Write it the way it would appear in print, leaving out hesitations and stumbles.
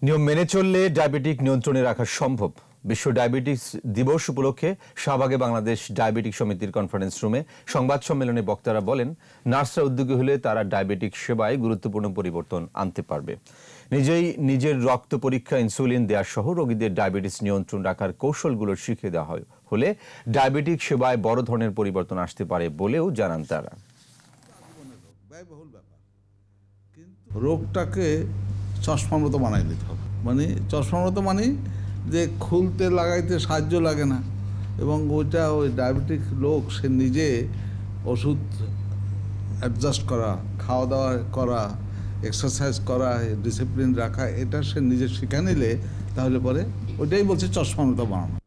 নিয়ম মেনে চললে ডায়াবেটিক নিয়ন্ত্রণে রাখা সম্ভব। বিশ্ব ডায়াবেটিস দিবস উপলক্ষে শাহবাগে বাংলাদেশ ডায়াবেটিক সমিতির কনফারেন্স রুমে সংবাদ সম্মেলনে বক্তারা বলেন, নার্সরা উদ্যোগী হলে তারা ডায়াবেটিক সেবায় গুরুত্বপূর্ণ পরিবর্তন আনতে পারবে। নিজের রক্ত পরীক্ষা, ইনসুলিন দেওয়া সহ রোগীদের ডায়াবেটিস নিয়ন্ত্রণ রাখার কৌশলগুলো শিখিয়ে দেওয়া হলে ডায়াবেটিক সেবায় বড় ধরনের পরিবর্তন আসতে পারে বলেও জানান তারা। রোগটাকে চশমার মতো বানাই দিতে হবে, মানে চশমার মতো মানে যে খুলতে লাগাইতে সাহায্য লাগে না, এবং ওইটা ওই ডায়াবেটিক লোক সে নিজে ওষুধ অ্যাডজাস্ট করা, খাওয়া দাওয়া করা, এক্সারসাইজ করা, ডিসিপ্লিন রাখা, এটা সে নিজে শিখে নিলে তাহলে পরে ওইটাই বলছে চশমার মতো বানানো।